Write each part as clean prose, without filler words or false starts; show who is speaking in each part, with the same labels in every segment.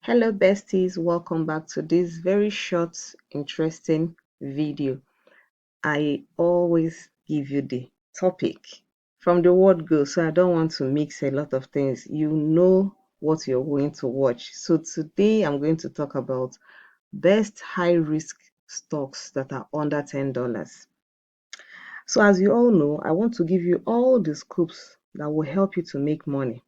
Speaker 1: Hello besties, welcome back to this very short, interesting video. I always give you the topic from the word go, so I don't want to mix a lot of things. You know what you're going to watch. So today I'm going to talk about best high risk stocks that are under $10. So as you all know, I want to give you all the scoops that will help you to make money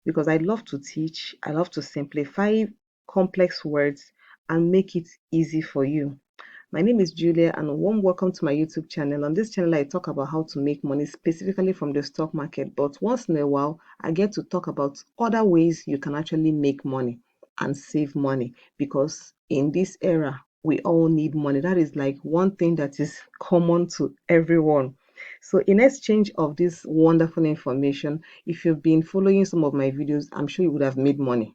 Speaker 1: because I love to teach, I love to simplify complex words and make it easy for you. My name is Julia, and a warm welcome to my YouTube channel. On this channel, I talk about how to make money specifically from the stock market, but once in a while, I get to talk about other ways you can actually make money and save money because in this era, we all need money. That is like one thing that is common to everyone. So, in exchange of this wonderful information, if you've been following some of my videos, I'm sure you would have made money.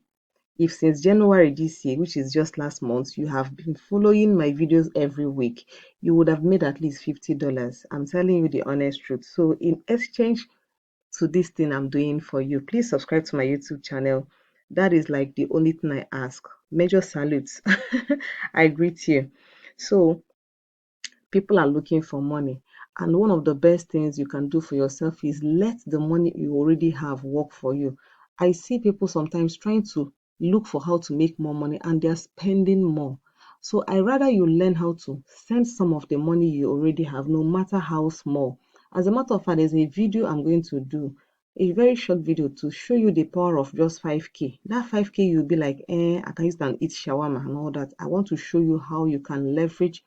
Speaker 1: If since January this year, which is just last month, you have been following my videos every week, you would have made at least $50. I'm telling you the honest truth. So in exchange to this thing I'm doing for you, please subscribe to my YouTube channel. That is like the only thing I ask. Major salutes. I greet you. So people are looking for money. And one of the best things you can do for yourself is let the money you already have work for you. I see people sometimes trying to look for how to make more money and they're spending more. So I rather you learn how to send some of the money you already have, no matter how small. As a matter of fact, there's a video I'm going to do, a very short video to show you the power of just 5k. That 5k you'll be like, I can use it and eat shawarma and all that. I want to show you how you can leverage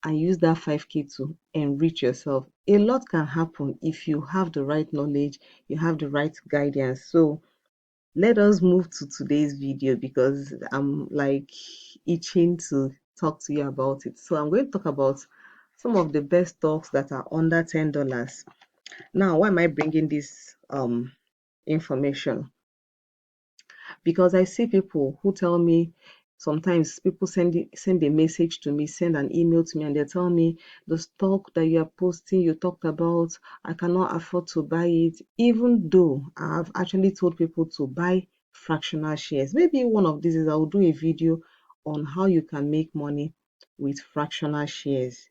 Speaker 1: and use that 5k to enrich yourself. A lot can happen if you have the right knowledge, you have the right guidance. So let us move to today's video because I'm like itching to talk to you about it. So I'm going to talk about some of the best stocks that are under $10. Now, why am I bringing this information? Because I see people who tell me sometimes people send a message to me, send an email to me, and they tell me the stock that you are posting, you talked about, I cannot afford to buy it, even though I've actually told people to buy fractional shares. Maybe one of these is I'll do a video on how you can make money with fractional shares,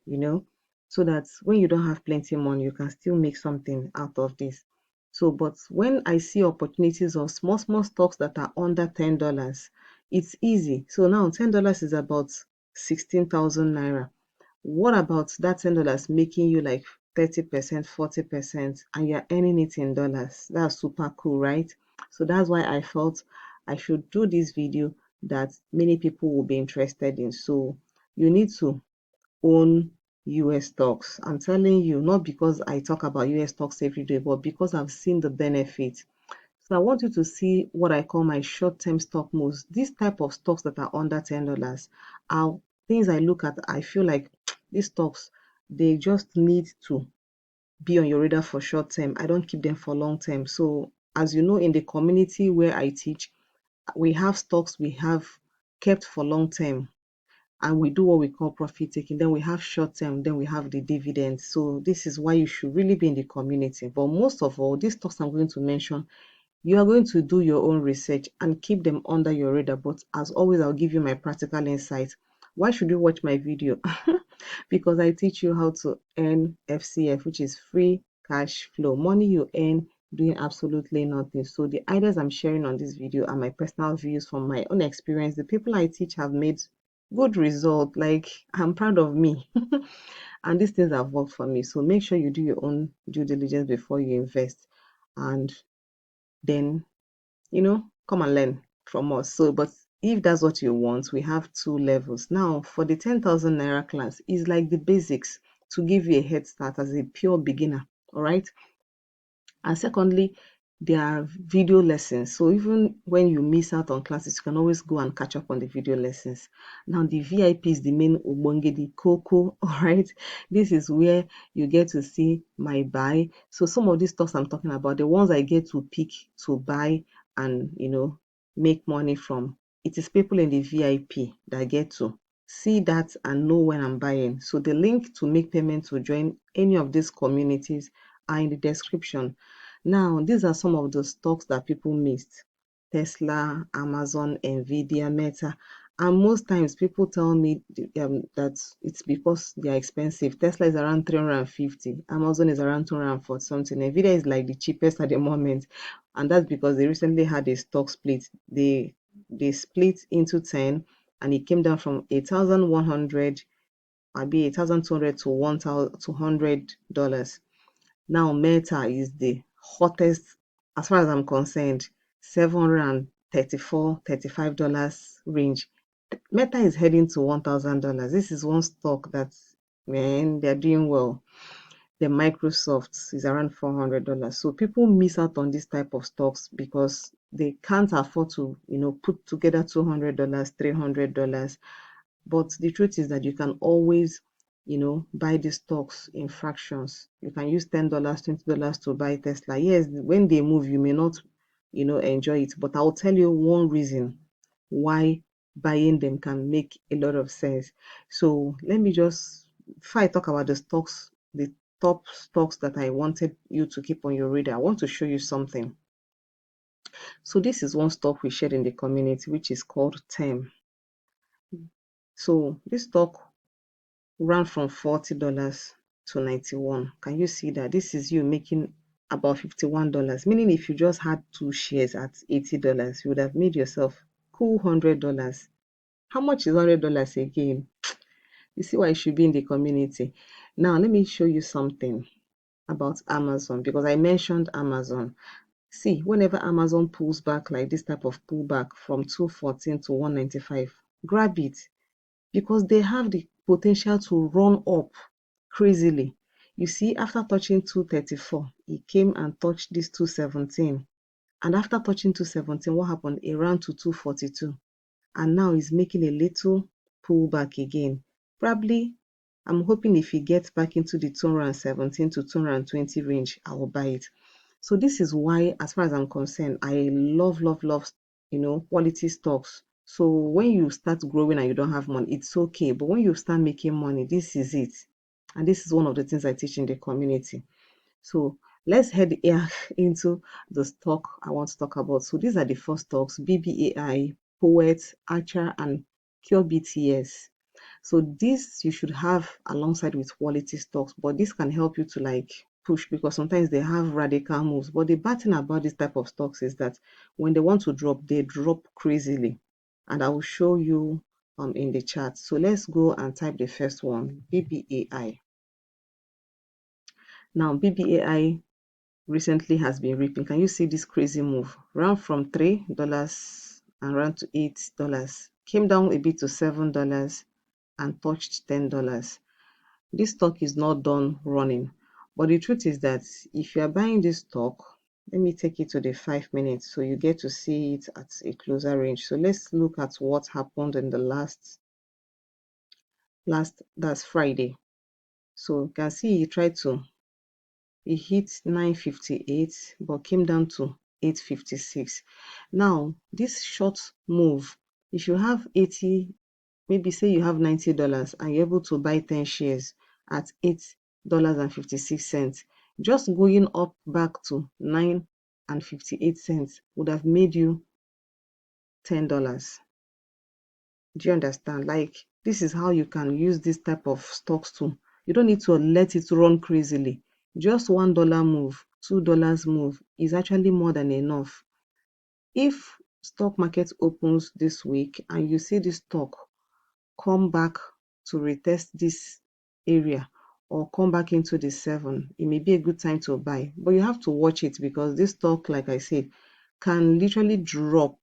Speaker 1: so that when you don't have plenty money, you can still make something out of this. So, but when I see opportunities of small, small stocks that are under $10, it's easy. So now $10 is about 16,000 naira. What about that $10 making you like 30%, 40%, and you're earning it in dollars? That's super cool, right? So that's why I felt I should do this video that many people will be interested in. So you need to own US stocks. I'm telling you, not because I talk about US stocks every day, but because I've seen the benefit. So I want you to see what I call my short-term stock moves. These type of stocks that are under $10 are things I look at. I feel like these stocks, they just need to be on your radar for short term. I don't keep them for long term. So as you know, in the community where I teach, we have stocks we have kept for long term and we do what we call profit taking. Then we have short term, then we have the dividends. So this is why you should really be in the community. But most of all, these stocks I'm going to mention, you are going to do your own research and keep them under your radar. But as always, I'll give you my practical insight. Why should you watch my video? Because I teach you how to earn FCF, which is free cash flow, money you earn doing absolutely nothing. So the ideas I'm sharing on this video are my personal views from my own experience. The people I teach have made good result. Like, I'm proud of me. And these things have worked for me. So make sure you do your own due diligence before you invest. And then, come and learn from us. So, but if that's what you want, we have two levels. Now, for the 10,000 naira class, is like the basics to give you a head start as a pure beginner. All right. And secondly, there are video lessons. So even when you miss out on classes, you can always go and catch up on the video lessons. Now, the VIP is the main Obonge, the Coco, all right? This is where you get to see my buy. So some of these stocks I'm talking about, the ones I get to pick to buy and, make money from, it is people in the VIP that get to see that and know when I'm buying. So the link to make payment to join any of these communities are in the description. Now, these are some of the stocks that people missed. Tesla, Amazon, Nvidia, Meta. And most times people tell me that it's because they are expensive. Tesla is around 350, Amazon is around 240 something. Nvidia is like the cheapest at the moment. And that's because they recently had a stock split. They split into 10, and it came down from 8,100, maybe 8,200 to $1,200. Now Meta is the hottest as far as I'm concerned, 734, $35 range. Meta is heading to $1,000. This is one stock that, man, they're doing well. The Microsoft is around $400. So people miss out on this type of stocks because they can't afford to, put together $200, $300. But the truth is that you can always, buy the stocks in fractions. You can use $10, $20 to buy Tesla. Yes, when they move, you may not, enjoy it. But I'll tell you one reason why buying them can make a lot of sense. So let me just, before I talk about the stocks, the top stocks that I wanted you to keep on your radar, I want to show you something. So this is one stock we shared in the community, which is called TEM. So this stock ran from $40 to 91. Can you see that? This is you making about $51, meaning if you just had two shares at $80, you would have made yourself cool $100. How much is $100 again? You see why it should be in the community. Now, let me show you something about Amazon, because I mentioned Amazon. See, whenever Amazon pulls back like this type of pullback from 214 to 195, grab it, because they have the potential to run up crazily. You see, after touching 234, it came and touched this 217. And after touching 217, what happened? It ran to 242. And now it's making a little pullback again. Probably, I'm hoping if it gets back into the 217 to 220 range, I will buy it. So this is why, as far as I'm concerned, I love, love, love, quality stocks. So when you start growing and you don't have money, it's okay. But when you start making money, this is it. And this is one of the things I teach in the community. So let's head here into the stock I want to talk about. So these are the four stocks: BBAI, Poet, Archer, and Pure BTS. So this you should have alongside with quality stocks, but this can help you to like push, because sometimes they have radical moves. But the bad thing about this type of stocks is that when they want to drop, they drop crazily. And I will show you in the chat. So let's go and type the first one, BBAI. Now BBAI recently has been ripping. Can you see this crazy move? Ran from $3 and ran to $8. Came down a bit to $7 and touched $10. This stock is not done running. But the truth is that if you are buying this stock, let me take it to the 5 minutes so you get to see it at a closer range. So let's look at what happened in the last that's Friday. So you can see it hit 958 but came down to 856. Now this short move, if you have 80, maybe say you have $90 and you're able to buy 10 shares at $8.56, just going up back to 9.58 would have made you $10. Do you understand? Like, this is how you can use this type of stocks too. You don't need to let it run crazily. Just $1 move, $2 move is actually more than enough. If stock market opens this week and you see this stock come back to retest this area or come back into the 7, it may be a good time to buy. But you have to watch it, because this stock, like I said, can literally drop.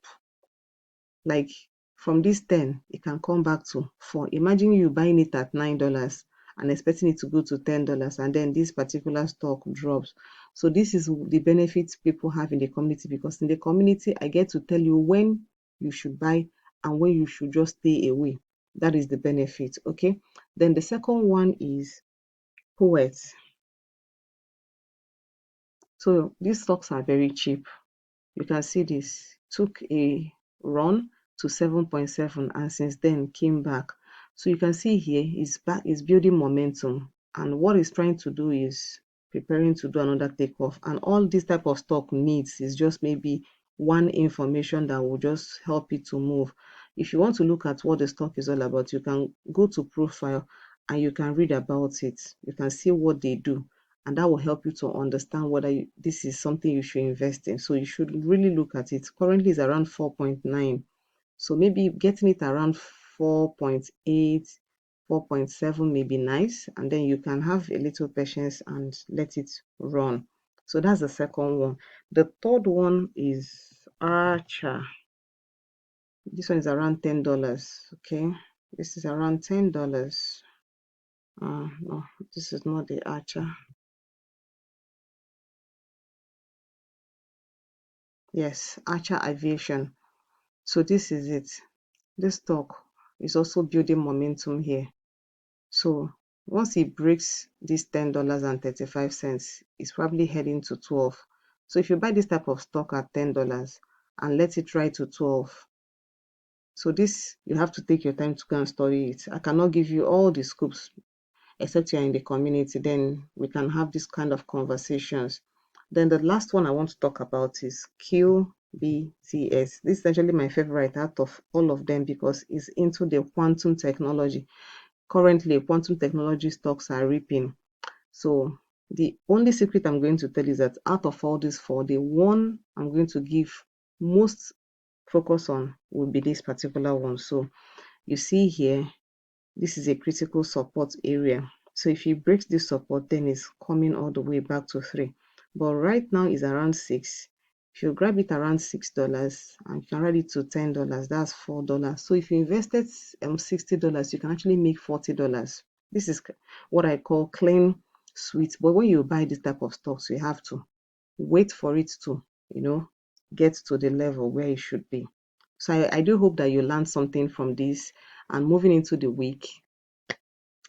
Speaker 1: Like from this 10, it can come back to 4. Imagine you buying it at $9 and expecting it to go to $10, and then this particular stock drops. So this is the benefits people have in the community, because in the community, I get to tell you when you should buy and when you should just stay away. That is the benefit. Okay. Then the second one is Poet. So these stocks are very cheap. You can see this took a run to 7.7 and since then came back. So you can see here is building momentum, and what it's trying to do is preparing to do another takeoff. And all this type of stock needs is just maybe one information that will just help it to move. If you want to look at what the stock is all about, you can go to profile and you can read about it. You can see what they do, and that will help you to understand whether this is something you should invest in. So you should really look at it. Currently it's around 4.9, so maybe getting it around 4.8, 4.7 may be nice, and then you can have a little patience and let it run. So that's the second one. The third one is Archer. This one is around $10. Okay, this is around $10. No, this is not the Archer. Yes, Archer Aviation. So this is it. This stock is also building momentum here. So once it breaks this $10.35, it's probably heading to 12. So if you buy this type of stock at $10 and let it ride to 12, so this you have to take your time to go and study it. I cannot give you all the scoops except you're in the community, then we can have this kind of conversations. Then the last one I want to talk about is QBTS. This is actually my favorite out of all of them because it's into the quantum technology. Currently, quantum technology stocks are reaping. So the only secret I'm going to tell is that out of all these four, the one I'm going to give most focus on will be this particular one. So you see here, this is a critical support area. So if it breaks this support, then it's coming all the way back to 3. But right now it's around 6. If you grab it around $6 and you can ride it to $10, that's $4. So if you invested $60, you can actually make $40. This is what I call clean sweet. But when you buy this type of stocks, you have to wait for it to, get to the level where it should be. So I do hope that you learned something from this, and moving into the week,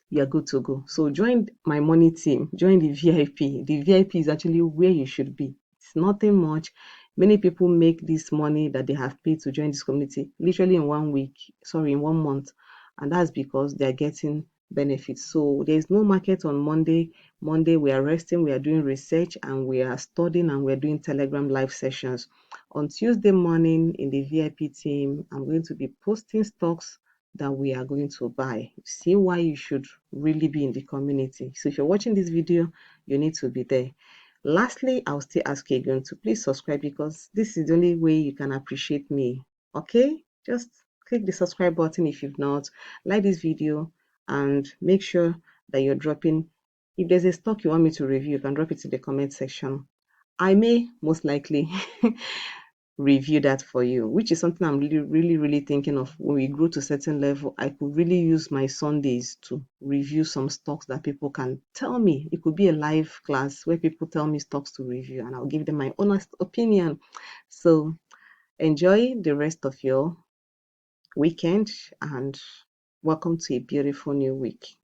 Speaker 1: you're good to go. So join my money team, join the VIP. The VIP is actually where you should be. It's nothing much. Many people make this money that they have paid to join this community literally in 1 week, sorry, in 1 month. And that's because they're getting benefits. So there's no market on Monday. Monday we are resting, we are doing research, and we are studying, and we're doing Telegram live sessions. On Tuesday morning in the VIP team, I'm going to be posting stocks that we are going to buy. See why you should really be in the community. So if you're watching this video, you need to be there. Lastly, I'll still ask you again to please subscribe, because this is the only way you can appreciate me. Okay, just click the subscribe button if you've not. Like this video and make sure that you're dropping, if there's a stock you want me to review, you can drop it in the comment section. I may most likely review that for you, which is something I'm really thinking of. When we grow to a certain level, I could really use my Sundays to review some stocks that people can tell me. It could be a live class where people tell me stocks to review, and I'll give them my honest opinion. So enjoy the rest of your weekend, and welcome to a beautiful new week.